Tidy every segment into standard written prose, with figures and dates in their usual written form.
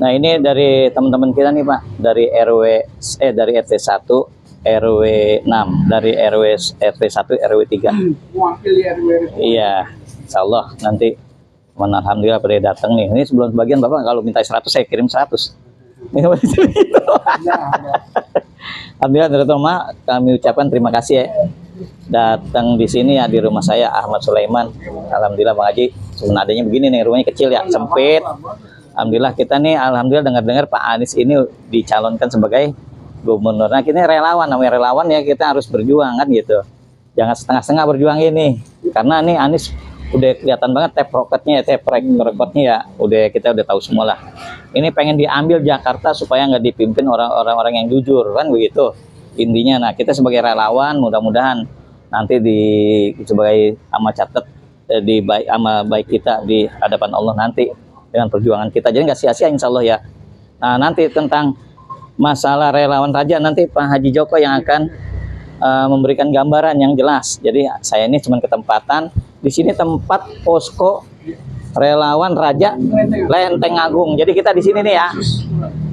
Nah, ini dari teman-teman kita nih Pak, dari dari RT 1, RW 6, dari RT 1, RW 3. Mewakili RW. Iya, insya Allah nanti alhamdulillah pada datang nih. Ini sebelum sebagian Bapak kalau minta 100 saya kirim 100. Alhamdulillah terutama kami ucapkan terima kasih ya datang di sini ya, di rumah saya Ahmad Sulaiman. Alhamdulillah Bang Haji, sebenarnya begini nih, rumahnya kecil ya, sempit. Alhamdulillah kita nih, alhamdulillah dengar-dengar Pak Anies ini dicalonkan sebagai gubernur. Nah, kita relawan, namanya relawan ya, kita harus berjuang kan gitu. Jangan setengah-setengah berjuang ini. Karena nih Anies udah kelihatan banget tap recordnya ya, kita udah tahu semua lah. Ini pengen diambil Jakarta supaya nggak dipimpin orang-orang yang jujur kan begitu intinya. Nah, kita sebagai relawan mudah-mudahan nanti sebagai ama catat baik kita di hadapan Allah nanti dengan perjuangan kita, jadi nggak sia-sia insya Allah ya. Nah, nanti tentang masalah relawan raja nanti Pak Haji Joko yang akan memberikan gambaran yang jelas. Jadi saya ini cuma ketempatan di sini, tempat posko relawan Raja Lenteng Agung. Jadi kita di sini nih ya,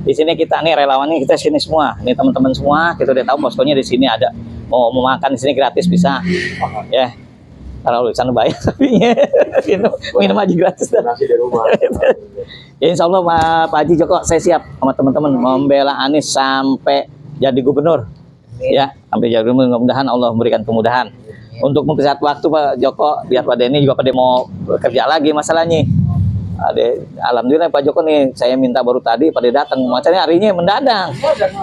di sini kita nih relawannya, kita sini semua, ini teman-teman semua, kita udah tahu poskonya di sini ada. Mau makan di sini gratis bisa, ya. Kalau di sana bayar, tapi minum aja gratis. Nasi di rumah. Ya insya Allah Pak Haji Joko, saya siap sama teman-teman membela Anies sampai jadi gubernur. Ya, sampai jadi gubernur, mudah-mudahan Allah memberikan kemudahan. Untuk mempersingkat waktu Pak Joko, biar Pak Denny juga pada mau bekerja lagi masalahnya. Alhamdulillah Pak Joko nih, saya minta baru tadi pada datang, macamnya harinya mendadak.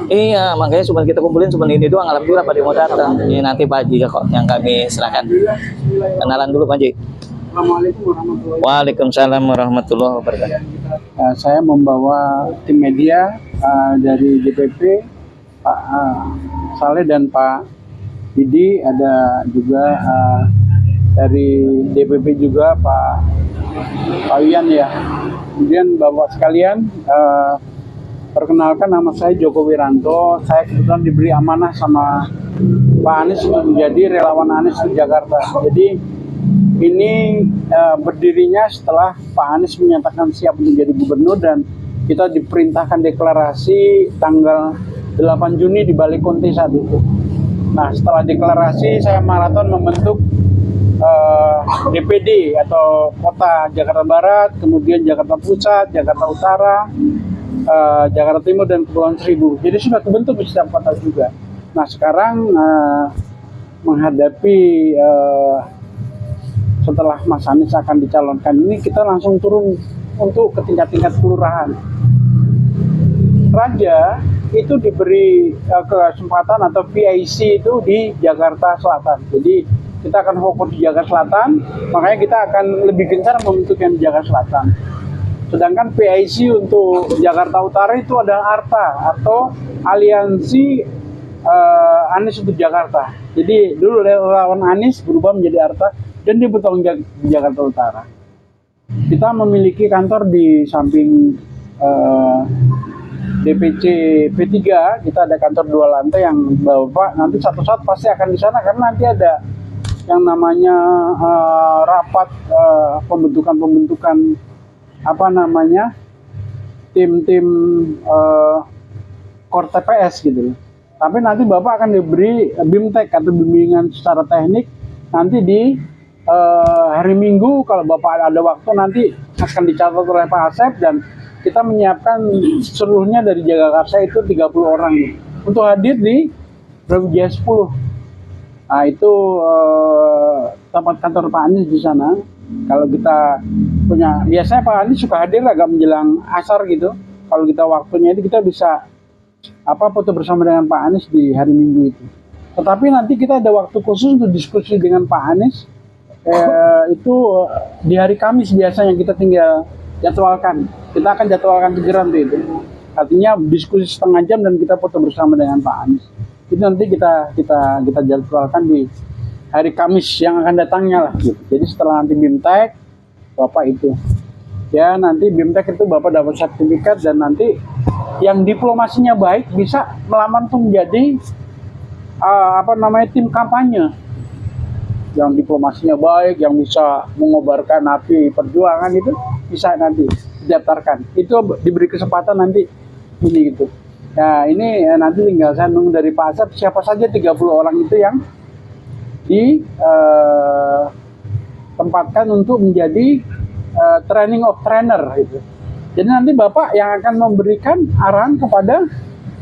Iya, makanya cuma kita kumpulin cuma ini doang. Alhamdulillah pada mau datang. Ini nanti Pak Haji Joko yang kami serahkan. Kenalan dulu Pak Haji. Assalamualaikum warahmatullahi wabarakatuh. Waalaikumsalam warahmatullahi wabarakatuh. Saya membawa tim media dari DPP, Pak Saleh dan Pak Didi, ada juga dari DPP juga Pak Wian ya. Kemudian Bapak sekalian, perkenalkan nama saya Joko Wiranto. Saya kebetulan diberi amanah sama Pak Anies untuk menjadi relawan Anies di Jakarta. Jadi ini berdirinya setelah Pak Anies menyatakan siap menjadi gubernur dan kita diperintahkan deklarasi tanggal 8 Juni di Balai Konte saat itu. Nah, setelah deklarasi saya maraton membentuk DPD atau Kota Jakarta Barat, kemudian Jakarta Pusat, Jakarta Utara, Jakarta Timur, dan Kepulauan Seribu. Jadi sudah terbentuk di setiap kota juga. Nah, sekarang menghadapi setelah Mas Anies akan dicalonkan ini, kita langsung turun untuk ke tingkat-tingkat kelurahan. Raja itu diberi kesempatan atau PIC itu di Jakarta Selatan. Jadi kita akan fokus di Jakarta Selatan, makanya kita akan lebih gencar membentuk yang di Jakarta Selatan. Sedangkan PIC untuk Jakarta Utara itu adalah ARTA atau Aliansi Anies untuk Jakarta. Jadi dulu relawan Anies berubah menjadi ARTA dan dia bertanggung di Jakarta Utara. Kita memiliki kantor di samping DPC P3, kita ada kantor 2 lantai yang Bapak nanti satu saat pasti akan di sana, karena nanti ada yang namanya rapat pembentukan apa namanya tim-tim core TPS gitu. Tapi nanti Bapak akan diberi BIMTEK atau bimbingan secara teknik nanti di hari Minggu. Kalau Bapak ada waktu nanti akan dicatat oleh Pak Asep, dan kita menyiapkan seluruhnya dari Jagakarsa itu 30 orang untuk hadir di Brawijaya 10. Nah, itu tempat kantor Pak Anies di sana. Kalau kita punya, biasanya Pak Anies suka hadir agak menjelang asar gitu. Kalau kita waktunya itu kita bisa foto bersama dengan Pak Anies di hari Minggu itu. Tetapi nanti kita ada waktu khusus untuk diskusi dengan Pak Anies. Itu di hari Kamis biasanya kita tinggal jadwalkan. Kita akan jadwalkan segera itu. Artinya diskusi setengah jam dan kita foto bersama dengan Pak Anies. Itu nanti kita jadwalkan di hari Kamis yang akan datangnya lah gitu. Jadi setelah nanti BIMTEK, Bapak itu. Ya, nanti BIMTEK itu Bapak dapat sertifikat, dan nanti yang diplomasinya baik bisa melamar untuk menjadi tim kampanye. Yang diplomasinya baik, yang bisa mengobarkan api perjuangan itu bisa nanti. didaftarkan. Itu diberi kesempatan nanti ini gitu. Ya ini nanti tinggal saya nunggu dari Pak Asep siapa saja 30 orang itu yang ditempatkan untuk menjadi training of trainer gitu. Jadi nanti Bapak yang akan memberikan arahan kepada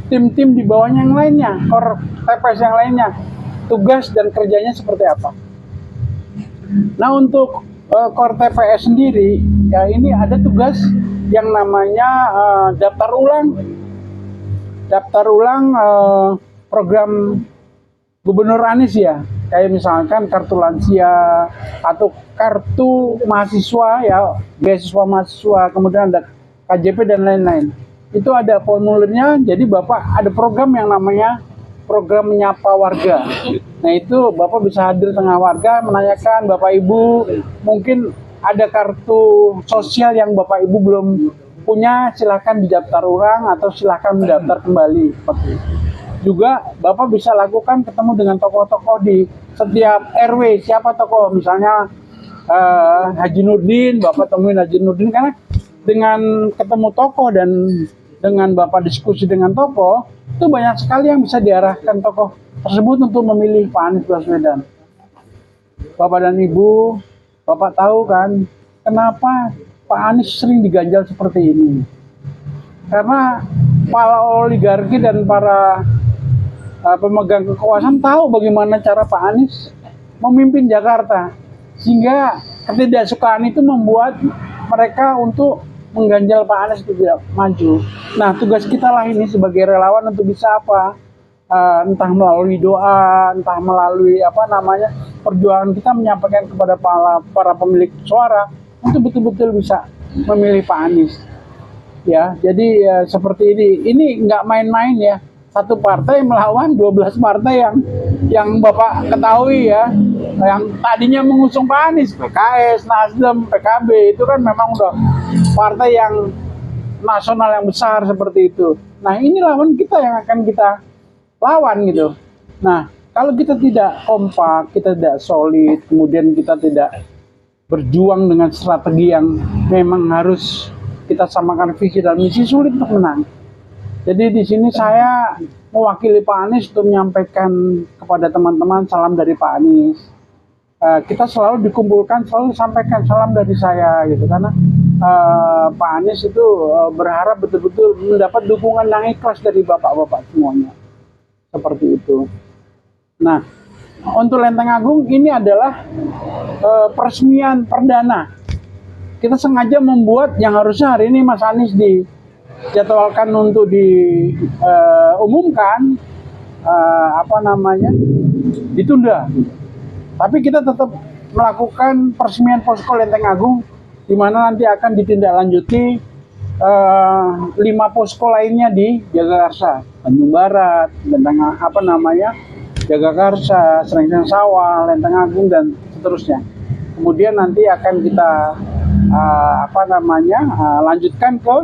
tim-tim di bawahnya yang lainnya, core TPS yang lainnya, tugas dan kerjanya seperti apa. Nah untuk core TPS sendiri, ya ini ada tugas yang namanya daftar ulang program Gubernur Anies ya, kayak misalkan kartu lansia atau kartu mahasiswa ya, beasiswa mahasiswa, kemudian ada KJP dan lain-lain. Itu ada formulirnya, jadi Bapak ada program yang namanya program menyapa warga. Nah itu Bapak bisa hadir tengah warga, menanyakan Bapak Ibu, mungkin ada kartu sosial yang Bapak Ibu belum punya, silahkan didaftar ulang atau silahkan mendaftar kembali. Juga Bapak bisa lakukan ketemu dengan tokoh-tokoh di setiap RW, siapa tokoh, misalnya Haji Nurdin, Bapak temuin Haji Nurdin, karena dengan ketemu tokoh dan dengan Bapak diskusi dengan tokoh, itu banyak sekali yang bisa diarahkan tokoh tersebut untuk memilih Pak Anies Baswedan. Bapak dan Ibu, Bapak tahu kan kenapa Pak Anies sering diganjal seperti ini? Karena para oligarki dan para pemegang kekuasaan tahu bagaimana cara Pak Anies memimpin Jakarta, sehingga ketidaksukaan itu membuat mereka untuk mengganjal Pak Anies untuk tidak maju. Nah tugas kita lah ini sebagai relawan untuk bisa apa? Entah melalui doa, entah melalui perjuangan kita menyampaikan kepada para pemilik suara untuk betul-betul bisa memilih Pak Anies. Ya, jadi seperti ini nggak main-main ya. Satu partai melawan 12 partai yang Bapak ketahui ya, yang tadinya mengusung Pak Anies, PKS, Nasdem, PKB, itu kan memang udah partai yang nasional yang besar seperti itu. Nah ini lawan kita yang akan kita lawan gitu. Nah kalau kita tidak kompak, kita tidak solid, kemudian kita tidak berjuang dengan strategi yang memang harus kita samakan visi dan misi, sulit untuk menang. Jadi di sini saya mewakili Pak Anies untuk menyampaikan kepada teman-teman salam dari Pak Anies. Kita selalu dikumpulkan, selalu disampaikan salam dari saya gitu, karena Pak Anies itu berharap betul-betul mendapat dukungan yang ikhlas dari bapak-bapak semuanya. Seperti itu. Nah, untuk Lenteng Agung ini adalah peresmian perdana. Kita sengaja membuat yang harusnya hari ini Mas Anies dijadwalkan untuk diumumkan, ditunda. Tapi kita tetap melakukan peresmian posko Lenteng Agung, di mana nanti akan ditindaklanjuti 5 posko lainnya di Jagakarsa, Tanjung Barat, Jagakarsa, Srengseng Sawah, Lenteng Agung dan seterusnya. Kemudian nanti akan kita lanjutkan ke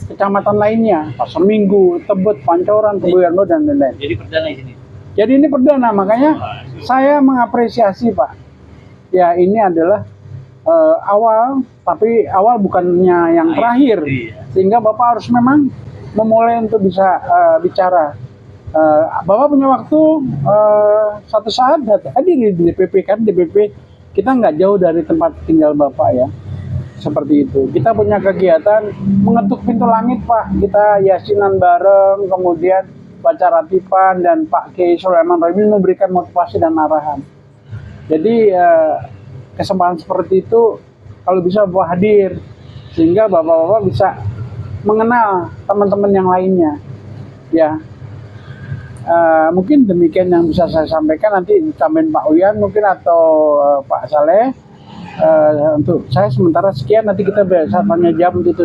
kecamatan lainnya, Pasar Minggu, Tebet, Pancoran, Teguharjo dan lain-lain. Jadi perdana di sini. Jadi ini perdana, makanya saya mengapresiasi Pak. Ya ini adalah awal, tapi awal bukannya yang terakhir, sehingga Bapak harus memang memulai untuk bisa bicara. Bapak punya waktu satu saat hadir di DPP, kan DPP kita nggak jauh dari tempat tinggal Bapak ya, seperti itu. Kita punya kegiatan mengetuk pintu langit Pak, kita yasinan bareng, kemudian baca ratipan, dan Pak Kiai Sulaiman Rabin memberikan motivasi dan arahan. Jadi kesempatan seperti itu kalau bisa Bapak hadir, sehingga Bapak-Bapak bisa mengenal teman-teman yang lainnya ya. Mungkin demikian yang bisa saya sampaikan, nanti ditambahin Pak Uyan mungkin atau Pak Saleh. Untuk saya sementara sekian, nanti kita bisa tanya jawab untuk itu.